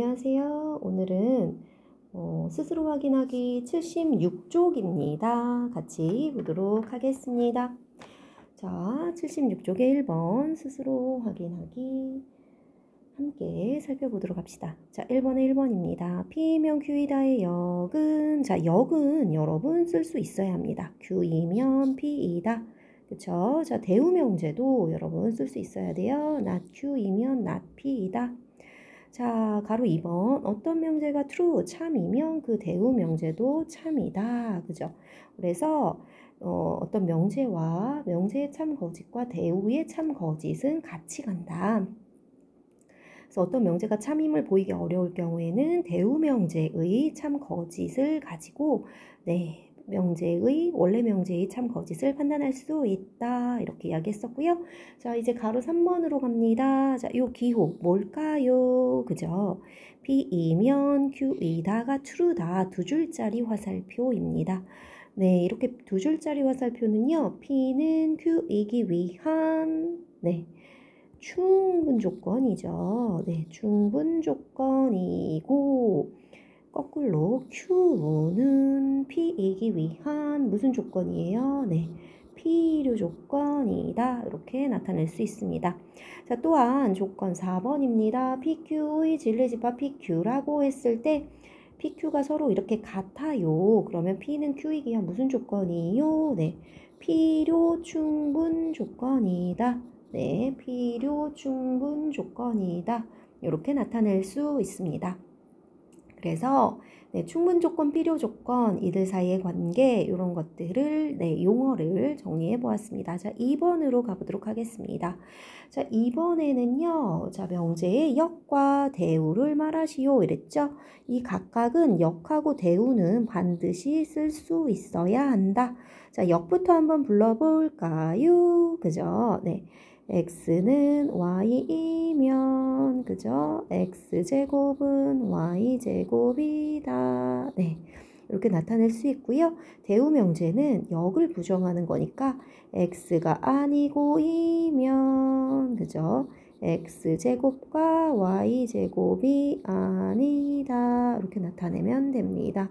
안녕하세요. 오늘은 스스로 확인하기 76쪽입니다. 같이 보도록 하겠습니다. 자, 76쪽의 1번 스스로 확인하기 함께 살펴보도록 합시다. 자, 1번의 1번입니다. P이면 Q이다의 역은, 자, 역은 여러분 쓸 수 있어야 합니다. Q이면 P이다. 그쵸? 자, 대우명제도 여러분 쓸 수 있어야 돼요. not Q이면 not P이다. 자, 가로 2번. 어떤 명제가 true, 참이면 그 대우명제도 참이다. 그죠? 그래서 어떤 명제와 명제의 참거짓과 대우의 참거짓은 같이 간다. 그래서 어떤 명제가 참임을 보이기 어려울 경우에는 대우명제의 참거짓을 가지고 원래 명제의 참거짓을 판단할 수 있다. 이렇게 이야기했었고요. 자, 이제 가로 3번으로 갑니다. 자, 요 기호 뭘까요? 그죠? P이면 Q이다가 true다. 두 줄짜리 화살표입니다. 네, 이렇게 두 줄짜리 화살표는요. P는 Q이기 위한 충분 조건이죠. 네, 충분 조건이고 거꾸로 Q는 P이기 위한 무슨 조건이에요? 네, 필요 조건이다. 이렇게 나타낼 수 있습니다. 자, 또한 조건 4번입니다. PQ의 진리집합 PQ라고 했을 때 PQ가 서로 이렇게 같아요. 그러면 P는 Q이기 위한 무슨 조건이요? 네, 필요 충분 조건이다. 네, 필요 충분 조건이다. 이렇게 나타낼 수 있습니다. 그래서 충분 조건, 필요 조건, 이들 사이의 관계 이런 것들을 용어를 정리해 보았습니다. 자, 2번으로 가보도록 하겠습니다. 자, 2번에는요. 자, 명제의 역과 대우를 말하시오 이랬죠. 이 각각은 역하고 대우는 반드시 쓸 수 있어야 한다. 자, 역부터 한번 불러볼까요? 그죠? 네. x는 y이면 그죠? x제곱은 y제곱이다. 네, 이렇게 나타낼 수 있고요. 대우명제는 역을 부정하는 거니까 x가 아니고이면 그죠? x제곱과 y제곱이 아니다. 이렇게 나타내면 됩니다.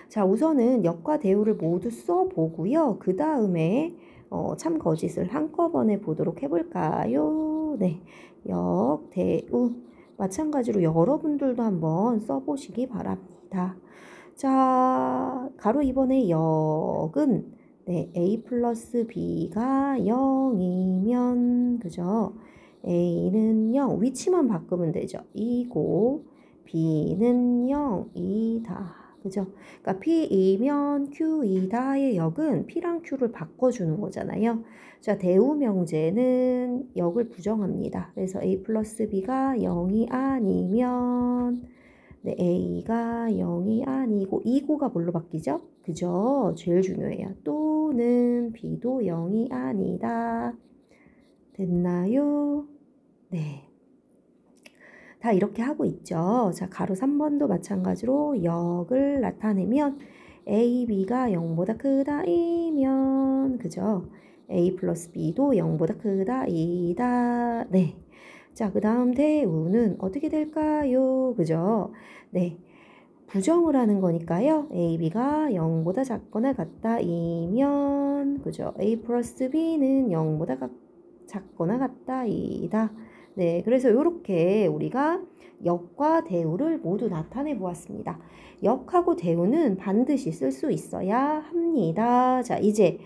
자, 우선은 역과 대우를 모두 써보고요. 그 다음에 참거짓을 한꺼번에 보도록 해볼까요? 네, 역, 대우 마찬가지로 여러분들도 한번 써보시기 바랍니다. 자, 가로 2번의 역은 A 플러스 B가 0이면 그죠? A는 0, 위치만 바꾸면 되죠. 이고 B는 0이다. 그죠? 그러니까 P이면 Q이다의 역은 P랑 Q를 바꿔주는 거잖아요. 자, 대우명제는 역을 부정합니다. 그래서 A 플러스 B가 0이 아니면 A가 0이 아니고 이고가 뭘로 바뀌죠? 그죠? 제일 중요해요. 또는 B도 0이 아니다. 됐나요? 네. 다 이렇게 하고 있죠. 자, 가로 3번도 마찬가지로 역을 나타내면 A, B가 0보다 크다이면 그죠? A 플러스 B도 0보다 크다이다. 네. 자, 그 다음 대우는 어떻게 될까요? 그죠? 네. 부정을 하는 거니까요. A, B가 0보다 작거나 같다이면 그죠? A 플러스 B는 0보다 작거나 같다이다. 네, 그래서 이렇게 우리가 역과 대우를 모두 나타내 보았습니다. 역하고 대우는 반드시 쓸 수 있어야 합니다. 자, 이제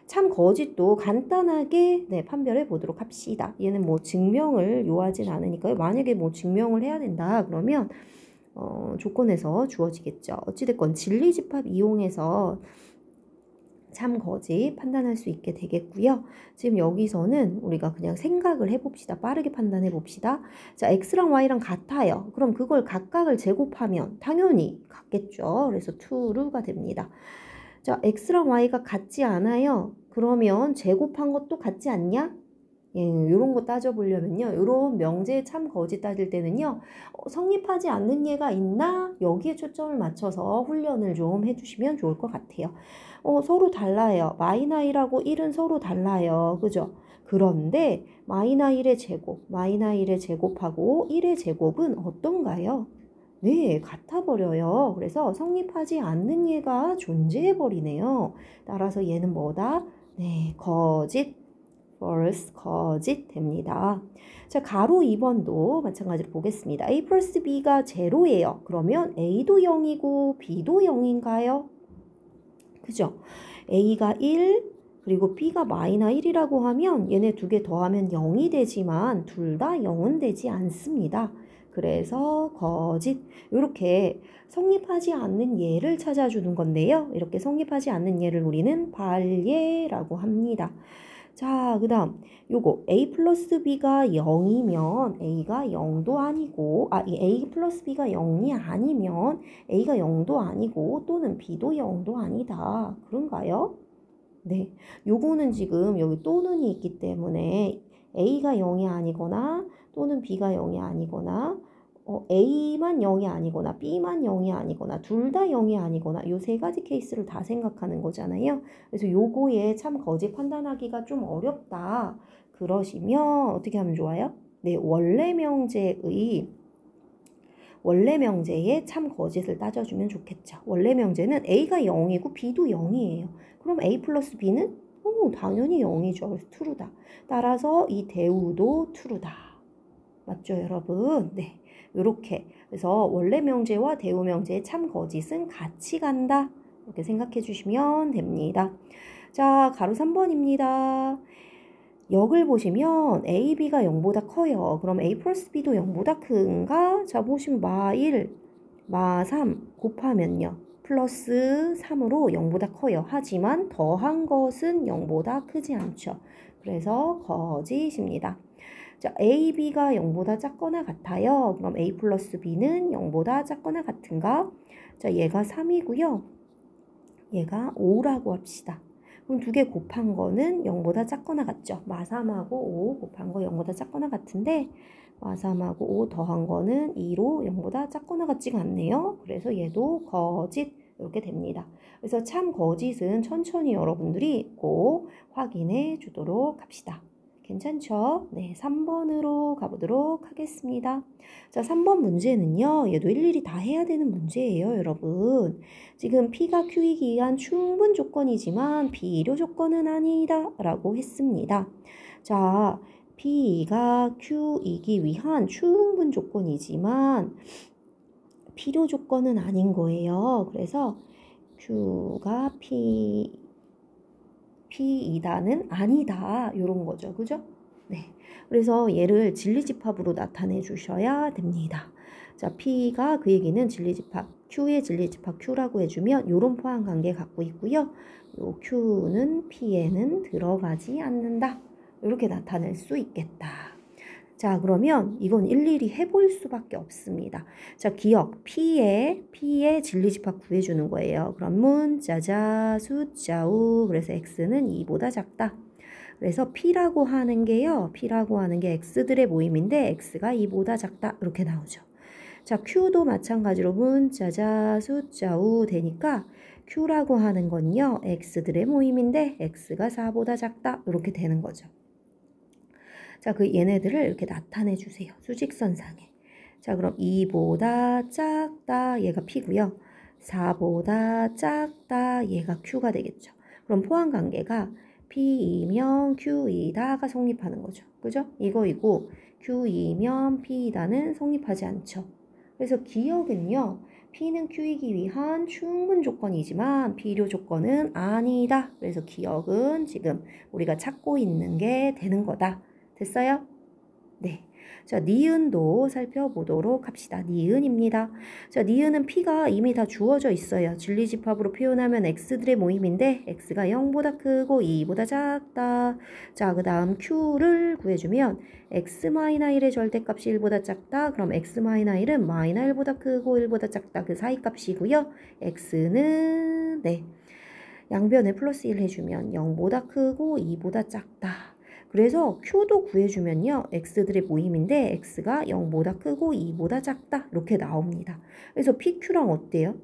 참거짓도 간단하게 판별해 보도록 합시다. 얘는 뭐 증명을 요하진 않으니까요. 만약에 뭐 증명을 해야 된다 그러면 조건에서 주어지겠죠. 어찌됐건 진리집합 이용해서 참거짓 판단할 수 있게 되겠고요. 지금 여기서는 우리가 그냥 생각을 해봅시다. 빠르게 판단해 봅시다. 자, x랑 y랑 같아요. 그럼 그걸 각각을 제곱하면 당연히 같겠죠. 그래서 true가 됩니다. 자, x랑 y가 같지 않아요. 그러면 제곱한 것도 같지 않냐? 이런 거 따져보려면요. 이런 명제의 참거짓 따질 때는요. 성립하지 않는 예가 있나? 여기에 초점을 맞춰서 훈련을 좀 해주시면 좋을 것 같아요. 서로 달라요. 마이너이라고 1은 서로 달라요. 그죠? 그런데 마이너 1의 제곱, 마이너 1의 제곱하고 1의 제곱은 어떤가요? 네, 같아버려요. 그래서 성립하지 않는 얘가 존재해버리네요. 따라서 얘는 뭐다? 네, 거짓, false, 거짓 됩니다. 자, 가로 2번도 마찬가지로 보겠습니다. a 플러스 b가 제로예요. 그러면 a도 0이고 b도 0인가요? 그죠? a가 1, 그리고 b가 마이너 1이라고 하면 얘네 두 개 더하면 0이 되지만 둘 다 0은 되지 않습니다. 그래서 거짓. 이렇게 성립하지 않는 예를 찾아주는 건데요. 이렇게 성립하지 않는 예를 우리는 발예라고 합니다. 자, 그 다음 요거 a 플러스 b가 0이면 a가 0도 아니고 이 a 플러스 b가 0이 아니면 a가 0도 아니고 또는 b도 0도 아니다. 그런가요? 네, 요거는 지금 여기 또는이 있기 때문에 a가 0이 아니거나 또는 b가 0이 아니거나 a만 0이 아니거나 b만 0이 아니거나 둘 다 0이 아니거나 요 세 가지 케이스를 다 생각하는 거잖아요. 그래서 요거에 참 거짓 판단하기가 좀 어렵다. 그러시면 어떻게 하면 좋아요? 네, 원래 명제에 참 거짓을 따져주면 좋겠죠. 원래 명제는 a가 0이고 b도 0이에요. 그럼 a 플러스 b는 당연히 0이죠. 그래서 true다. 따라서 이 대우도 true다. 맞죠, 여러분? 네. 요렇게. 그래서 원래 명제와 대우 명제의 참 거짓은 같이 간다. 이렇게 생각해 주시면 됩니다. 자, 가로 3번입니다. 역을 보시면 a, b가 0보다 커요. 그럼 a 플러스 b도 0보다 큰가? 자, 보시면 마 1, 마 3 곱하면요. 플러스 3으로 0보다 커요. 하지만 더한 것은 0보다 크지 않죠. 그래서 거짓입니다. 자, a, b가 0보다 작거나 같아요. 그럼 a 플러스 b는 0보다 작거나 같은가? 자, 얘가 3이고요. 얘가 5라고 합시다. 그럼 두 개 곱한 거는 0보다 작거나 같죠. 마3하고 5 곱한 거 0보다 작거나 같은데 마3하고 5 더한 거는 2로 0보다 작거나 같지가 않네요. 그래서 얘도 거짓 이렇게 됩니다. 그래서 참 거짓은 천천히 여러분들이 꼭 확인해 주도록 합시다. 괜찮죠? 네, 3번으로 가보도록 하겠습니다. 자, 3번 문제는요. 얘도 일일이 다 해야 되는 문제예요, 여러분. 지금 P가 Q이기 위한 충분 조건이지만 비일요 조건은 아니다 라고 했습니다. 자, P가 Q이기 위한 충분 조건이지만 필요 조건은 아닌 거예요. 그래서 Q가 P이다는 아니다. 이런 거죠. 그죠? 네. 그래서 얘를 진리집합으로 나타내 주셔야 됩니다. 자, P가 그 얘기는 진리집합, Q의 진리집합 Q라고 해주면 이런 포함 관계 갖고 있고요. 요 Q는 P에는 들어가지 않는다. 이렇게 나타낼 수 있겠다. 자, 그러면 이건 일일이 해볼 수밖에 없습니다. 자, 기억, P의 진리집합 구해주는 거예요. 그럼 문자자, 숫자우, 그래서 X는 2보다 작다. 그래서 P라고 하는 게요. P라고 하는 게 X들의 모임인데 X가 2보다 작다. 이렇게 나오죠. 자, Q도 마찬가지로 문자자, 숫자우 되니까 Q라고 하는 건요. X들의 모임인데 X가 4보다 작다. 이렇게 되는 거죠. 자, 그 얘네들을 이렇게 나타내 주세요. 수직선상에. 자, 그럼 2보다 작다. 얘가 P고요. 4보다 작다. 얘가 Q가 되겠죠. 그럼 포함관계가 P이면 Q이다가 성립하는 거죠. 그죠? 이거이고 Q이면 P이다는 성립하지 않죠. 그래서 기억은요. P는 Q이기 위한 충분 조건이지만 필요 조건은 아니다. 그래서 기억은 지금 우리가 찾고 있는 게 되는 거다. 됐어요? 네. 자, 니은도 살펴보도록 합시다. 니은입니다. 자, 니은은 P가 이미 다 주어져 있어요. 진리집합으로 표현하면 X들의 모임인데 X가 0보다 크고 2보다 작다. 자, 그 다음 Q를 구해주면 X-1의 절대값이 1보다 작다. 그럼 X-1은 마이너 1보다 크고 1보다 작다. 그 사이 값이고요. X는 네, 양변에 플러스 1 해주면 0보다 크고 2보다 작다. 그래서 Q도 구해주면요. X들의 모임인데 X가 0보다 크고 2보다 작다. 이렇게 나옵니다. 그래서 PQ랑 어때요?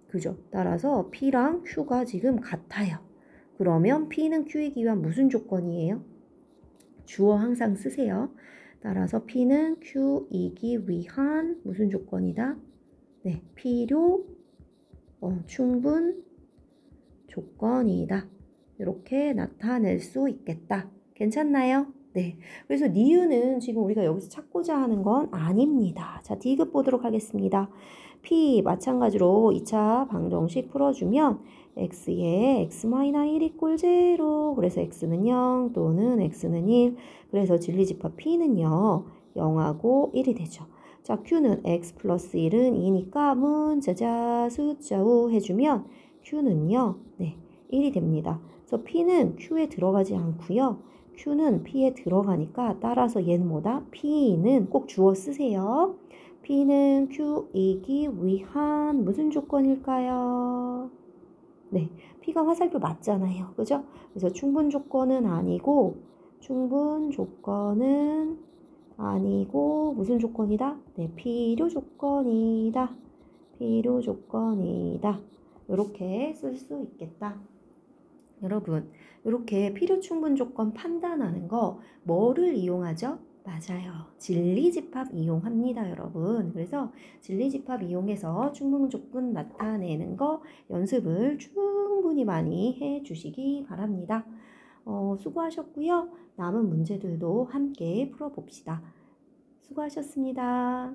그죠? 따라서 P랑 Q가 지금 같아요. 그러면 P는 Q이기 위한 무슨 조건이에요? 주어 항상 쓰세요. 따라서 P는 Q이기 위한 무슨 조건이다? 네, 필요, 충분 조건이다. 이렇게 나타낼 수 있겠다. 괜찮나요? 네. 그래서 니은은 지금 우리가 여기서 찾고자 하는 건 아닙니다. 자, D급 보도록 하겠습니다. P 마찬가지로 2차 방정식 풀어주면 x에 x-1 이꼴 0 그래서 x는 0 또는 x는 1 그래서 진리집합 P는요 0하고 1이 되죠. 자, Q는 x 플러스 1은 2니까 문자자 숫자우 해주면 Q는요 네 1이 됩니다. 그래서 P는 Q에 들어가지 않고요. Q는 P에 들어가니까 따라서 얘는 뭐다? P는 꼭 주어 쓰세요. P는 Q이기 위한 무슨 조건일까요? 네, P가 화살표 맞잖아요. 그죠? 그래서 충분 조건은 아니고 무슨 조건이다? 네, 필요 조건이다. 필요 조건이다. 이렇게 쓸 수 있겠다. 여러분, 이렇게 필요 충분 조건 판단하는 거 뭐를 이용하죠? 맞아요. 진리집합 이용합니다, 여러분. 그래서 진리집합 이용해서 충분 조건 나타내는 거 연습을 충분히 많이 해 주시기 바랍니다. 수고하셨고요. 남은 문제들도 함께 풀어봅시다. 수고하셨습니다.